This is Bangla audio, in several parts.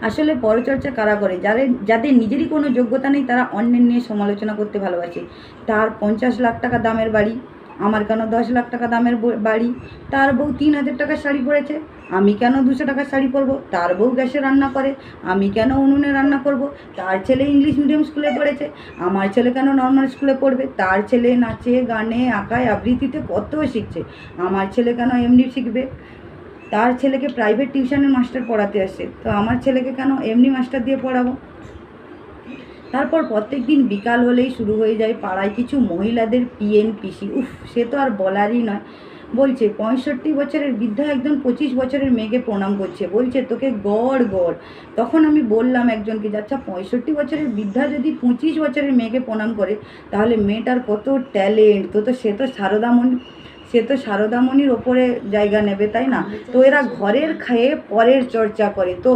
আসলে পরচর্চা কারা করে? যাদের নিজেরই কোনো যোগ্যতা নেই তারা অন্যের নিয়ে সমালোচনা করতে ভালোবাসে। তার 50 লাখ টাকা দামের বাড়ি, আমার কেন 10 লাখ টাকা দামের বাড়ি? তার বউ 3,000 টাকার শাড়ি পরেছে, আমি কেন 200 টাকার শাড়ি পরবো? তার বউ গ্যাসে রান্না করে, আমি কেন উনুনে রান্না করব? তার ছেলে ইংলিশ মিডিয়াম স্কুলে পড়েছে, আমার ছেলে কেন নর্মাল স্কুলে পড়বে? তার ছেলে নাচে গানে আঁকায় আবৃত্তিতে কত শিখছে, আমার ছেলে কেন এমনি শিখবে? তার ছেলেকে প্রাইভেট টিউশনের মাস্টার পড়াতে আসে, তো আমার ছেলেকে কেন এমনি মাস্টার দিয়ে পড়াবো? তারপর প্রত্যেক দিন বিকাল হলেই শুরু হয়ে যায় পাড়ায় কিছু মহিলাদের পিএন পিসি, উফ সে তো আর বলারই নয়। বলছে 65 বছরের বৃদ্ধা একজন 25 বছরের মেয়েকে প্রণাম করছে, বলছে তোকে গড় গড়। তখন আমি বললাম একজনকে, আচ্ছা 65 বছরের বৃদ্ধা যদি 25 বছরের মেয়েকে প্রণাম করে তাহলে মেয়েটার কত ট্যালেন্ট, সে তো সারদামণির ওপরে জায়গা নেবে, তাই না? তো এরা ঘরের খেয়ে পরের চর্চা করে, তো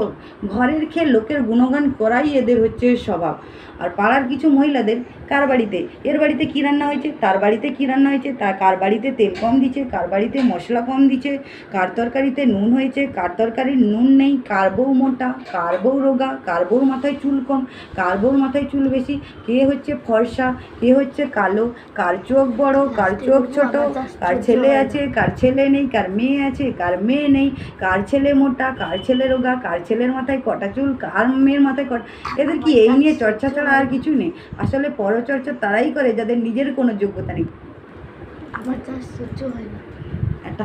ঘরের খেয়ে লোকের গুণগান করাই এদের হচ্ছে স্বভাব। আর পাড়ার কিছু মহিলাদের কার বাড়িতে এর বাড়িতে কী রান্না হয়েছে, তার বাড়িতে কী রান্না হয়েছে, কার বাড়িতে তেল কম দিচ্ছে, কার বাড়িতে মশলা কম দিচ্ছে, কার তরকারিতে নুন হয়েছে, কার তরকারির নুন নেই, কার বউ মোটা, কার বউ রোগা, কার বউর মাথায় চুল কম, কার বউর মাথায় চুল বেশি, কে হচ্ছে ফর্সা, কে হচ্ছে কালো, কার চোখ বড়, কার চোখ ছোট, কার ছেলে আছে, কার ছেলে নেই, কার মেয়ে আছে, কার মেয়ে নেই, কার ছেলে মোটা, কার ছেলে রোগা, কার ছেলের মাথায় কটা চুল, কার মেয়ের মাথায় কটা। এদের কি এই নিয়ে চর্চা ছাড়া আর কিছু নেই? আসলে পরচর্চা তারাই করে যাদের নিজের কোনো যোগ্যতা নেই। আমার যা সহ্য হয় না। একটা